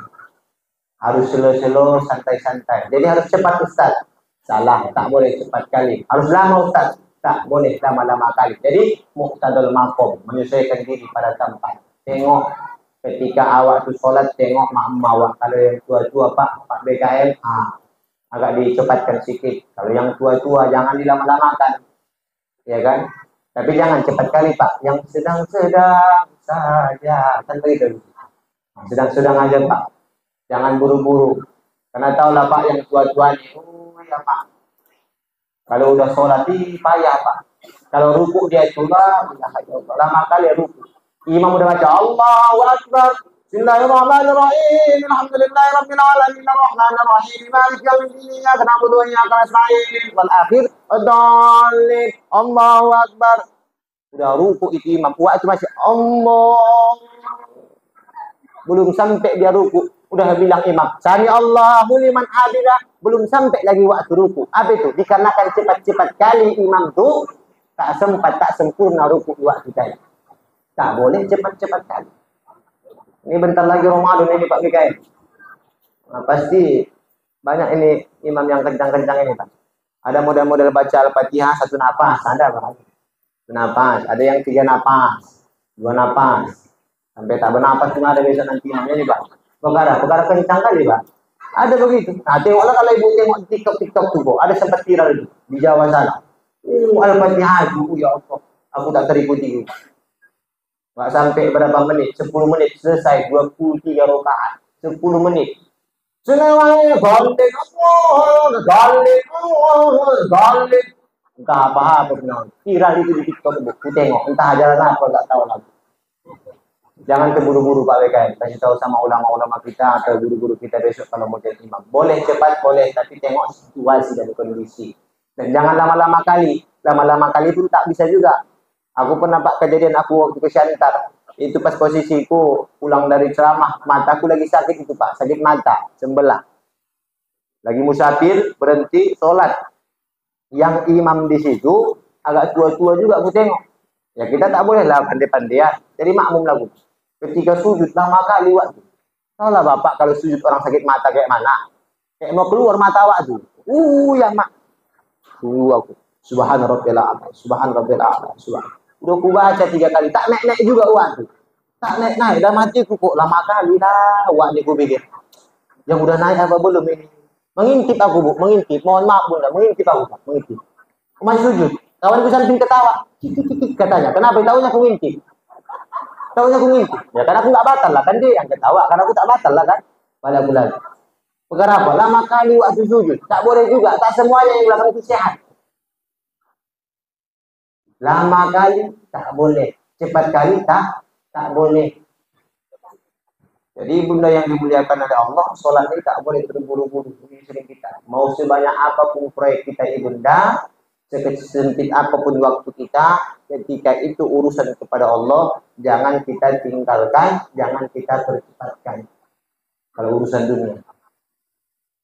[SPEAKER 1] Harus slow-slow, santai-santai. Jadi harus cepat Ustaz. Salah, tak boleh cepat kali. Harus lama Ustaz. Tak boleh lama-lama kali. Jadi muqtadul maqam, menyesuaikan diri pada tempat. Tengok ketika awak tu sholat, tengok mak awak. Kalau yang tua-tua Pak BKM, agak dicepatkan sedikit. Kalau yang tua-tua jangan dilama-lamakan, ya kan? Tapi jangan cepat kali Pak. Yang sedang-sedang saja, kan begitu. Sedang-sedang aja Pak. Jangan buru-buru. Karena tahulah Pak yang tua-tua ini, oh ya Pak, kalau udah sholat ini payah Pak. Kalau ruku dia itu lama kali ruku. Imam udah baca Allahu Akbar. Bismillahirrahmanirrahim. Alhamdulillahirabbil alamin arrahmanir rahim maliki yaumiddin iyyaka na'budu wa iyyaka nasta'in wal akhir ad-dallin. Allahu Akbar. Udah ruku itu imam. Waktu masih Allah. Belum sampai dia ruku, udah bilang imam, sami Allahu liman hamidah, belum sampai lagi waktu ruku. Apa itu? Dikarenakan cepat-cepat kali imam tuh tak sempat, tak sempurna ruku waktu tadi. Tak boleh cepat-cepat kali. Ini bentar lagi Ramadan ini Pak Mikael. Nah, pasti banyak ini imam yang kencang-kencang ini Pak. Ada model-model baca Al-Fatihah satu napas, ada Pak. Satu napas, ada yang 3 napas, 2 napas. Sampai tak bernapas cuma ada besok nanti imamnya nih Pak. Perkara kencang kali Pak. Ada begitu. Nah tengoklah kalau ibu tengok TikTok tuh Pak. Ada sempat viral di Jawa sana. Al-Fatihah ya Allah. Aku tak terikuti. Nggak sampai berapa menit, 10 menit selesai 23 rakaat. 10 menit. Semuanya galik. Entah apa benar. Viral itu di TikTok Bu. Aku tengok entah ajaran apa enggak tahu lagi. Jangan terburu-buru Pak BKM. Kasih tahu sama ulama-ulama kita atau guru-guru kita besok kalau mau jadi imam. Boleh cepat, boleh. Tapi tengok situasi dan kondisi. Dan jangan lama-lama kali. Lama-lama kali pun tak bisa juga. Aku pernah Pak kejadian aku waktu ke Syantar. Itu pas posisiku pulang dari ceramah. Mataku lagi sakit itu Pak. Sakit mata. Sembelah. Lagi musafir. Berhenti. Sholat. Yang imam di situ agak tua-tua juga aku tengok. Ya kita tak boleh lah pandai-pandaian. Jadi makmum lagu. Ketika sujud lama kali waktu. Tahulah Bapak kalau sujud orang sakit mata kayak mana? Kayak mau keluar mata waktu. Ya mak. Aku. Subhan rabbil a'la. Subhan rabbil a'la. Subhan. Udah aku baca 3 kali. Tak naik-naik juga waktu. Tak naik-naik. Dah mati aku kok lama kali dah. Waktu aku pikir. Yang udah naik apa belum ini? Mengintip aku Bu. Mengintip. Mohon maaf Bunda. Mengintip aku Pak. Mengintip. Aku masih sujud. Kawanku samping ketawa. Katanya. Kenapa? Tahunya aku ngintip. Tahunya aku ngintip. Ya karena aku nggak batal lah. Kan dia yang ketawa. Karena aku tak batal lah kan. Pada bulan. Perkara apa? Lama kali waktu sujud. Tak boleh juga. Tak semuanya yang dilakukan itu sehat. Lama kali tak boleh. Cepat kali tak boleh. Jadi bunda yang dimuliakan oleh Allah, sholat ini tak boleh terburu-buru. Ini sering kita. Mau sebanyak apapun proyek kita ibunda, sempit apapun waktu kita, ketika itu urusan kepada Allah, jangan kita tinggalkan, jangan kita percepatkan. Kalau urusan dunia.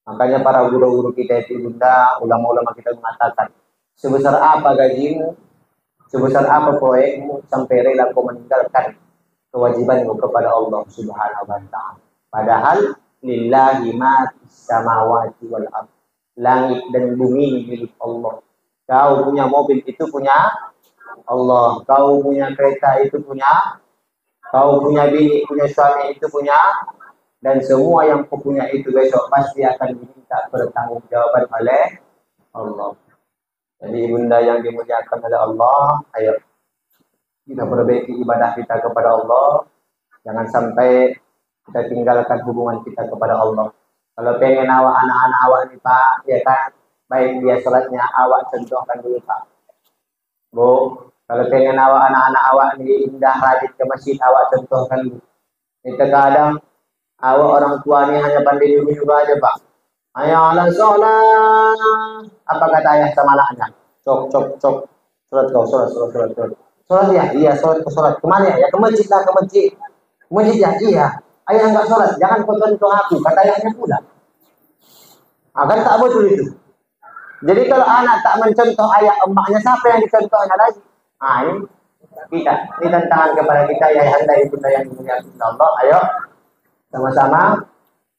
[SPEAKER 1] Makanya para guru-guru kita itu ibunda, ulama-ulama kita mengatakan, sebesar apa gajimu, sebesar apa proyekmu, sampai rela kau meninggalkan kewajibanmu kepada Allah Subhanahu wa ta'ala. Padahal lillahi ma fis samawati wal ardh. Langit dan bumi milik Allah. Kau punya mobil itu punya Allah. Kau punya kereta itu punya. Kau punya bini, punya suami itu punya. Dan semua yang kau punya itu besok pasti akan diminta pertanggungjawaban oleh Allah. Jadi ibunda yang dimuliakan oleh Allah, ayo kita perbaiki ibadah kita kepada Allah. Jangan sampai kita tinggalkan hubungan kita kepada Allah. Kalau pengen anak-anak awak ini Pak, ya kan, baik dia sholatnya awak contohkan dulu Pak. Bu, kalau pengen anak-anak awak ini indah rajin ke masjid, awak contohkan dulu. Ini terkadang awak orang tua ini hanya pandai dulu aja Pak. Ayo ala sholat. Apa kata ayah sama anaknya? Cok. Sholat kau, sholat. Sholat ya? Iya, sholat. Kemana ya? Ya ke masjid lah, ke masjid. Ke masjid ya? Iya. Ayah enggak sholat, jangan kau contoh aku. Kata ayahnya pula. Akan tak betul itu. Jadi kalau anak tak mencontoh ayah emaknya, siapa yang dicontohnya lagi? Nah ini kita. Ini tantangan kepada kita ya anda ibunda yang dimuliakan Allah. Ayo sama-sama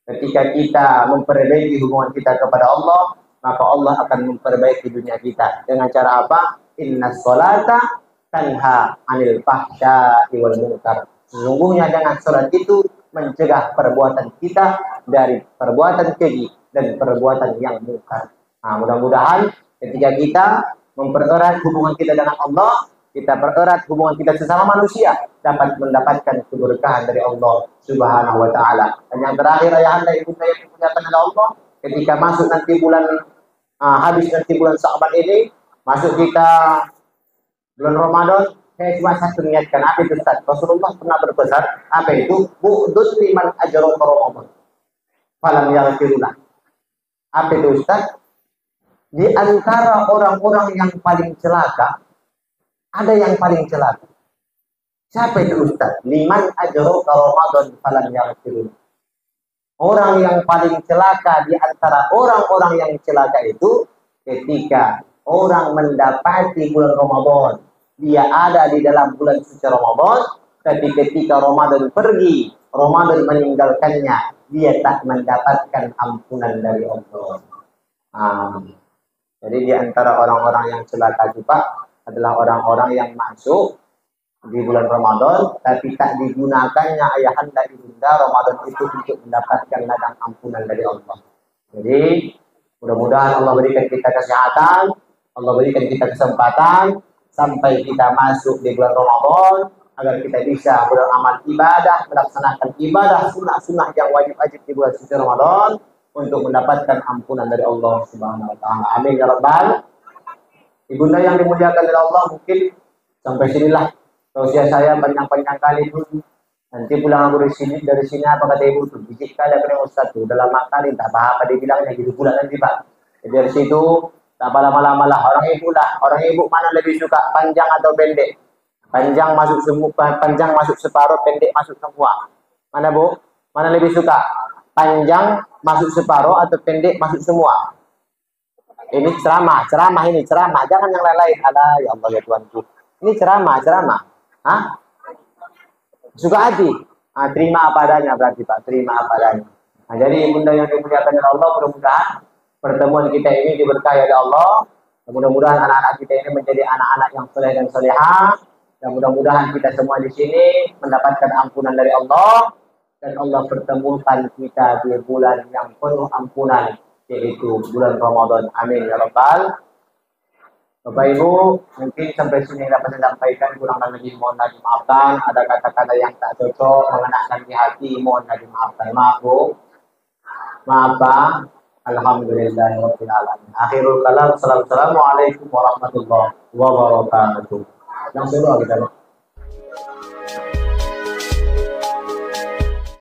[SPEAKER 1] ketika kita memperbaiki hubungan kita kepada Allah, maka Allah akan memperbaiki dunia kita. Dengan cara apa? Inna sholata tanha anil fahsya'i wal munkar. Sesungguhnya dengan sholat itu mencegah perbuatan kita dari perbuatan keji dan perbuatan yang munkar. Nah, mudah-mudahan ketika kita mempererat hubungan kita dengan Allah, kita pererat hubungan kita sesama manusia, dapat mendapatkan keberkahan dari Allah Subhanahu wa ta'ala. Dan yang terakhir ayah anda ibu saya yang dimuliakan oleh Allah, ketika masuk nanti bulan habis nanti bulan Sya'ban ini, masuk kita bulan Ramadan, saya cuma satu niatkan. Apa itu Ustaz? Rasulullah pernah berpesan, apa itu? Bu'dud liman ajrota Ramadan falam yaghfirullah. Apa itu Ustaz? Di antara orang-orang yang paling celaka, ada yang paling celaka. Siapa itu Ustaz? Liman ajrota Ramadan falam yaghfirullah. Orang yang paling celaka di antara orang-orang yang celaka itu ketika orang mendapati bulan Ramadan. Dia ada di dalam bulan suci Ramadan, tapi ketika Ramadan pergi, Ramadan meninggalkannya, dia tak mendapatkan ampunan dari Allah. Jadi di antara orang-orang yang celaka juga adalah orang-orang yang masuk di bulan Ramadan, tapi tak digunakannya ayahanda ibunda Ramadan itu untuk mendapatkan ladang ampunan dari Allah. Jadi mudah-mudahan Allah berikan kita kesehatan, Allah berikan kita kesempatan sampai kita masuk di bulan Ramadan, agar kita bisa beramal ibadah, melaksanakan ibadah sunnah-sunnah yang wajib-wajib di bulan suci Ramadan untuk mendapatkan ampunan dari Allah Subhanahu wa taala. Amin ya rabbal. Ibunda yang dimuliakan oleh Allah, mungkin sampai sinilah tausiah saya panjang-panjang kali pun. Nanti pulang aku dari sini apa kata ibu tuh, bijik kali apa Ustaz tuh, udah lama kali tak apa dia bilangnya gitu pula nanti Pak. Jadi dari situ tak apa lama-lama lah, orang ibu mana lebih suka panjang atau pendek? Panjang masuk semua, panjang masuk separuh, pendek masuk semua. Mana Bu? Mana lebih suka? Panjang masuk separuh atau pendek masuk semua? Ini ceramah ini ceramah, jangan yang lain-lain. Alah ya Allah ya Tuhanku. Ini ceramah. Hah? Suka hati. Terima apa adanya berarti Pak, terima apa adanya. Jadi bunda yang dimuliakan oleh Allah, mudah-mudahan pertemuan kita ini diberkahi oleh Allah. Mudah-mudahan anak-anak kita ini menjadi anak-anak yang soleh dan solehah. Dan mudah-mudahan kita semua di sini mendapatkan ampunan dari Allah. Dan Allah pertemukan kita di bulan yang penuh ampunan, yaitu bulan Ramadan. Amin ya rabbal. Bapak Ibu, mungkin sampai sini dapat saya sampaikan, kurang lebih mohon dimaafkan. Ada kata-kata yang tak cocok, mengenakan di hati, mohon dimaafkan. Maaf Bu, maaf Pak. Alhamdulillahirabbil alamin. Akhirul kalam, assalamualaikum warahmatullahi wabarakatuh. Langsung doa kita.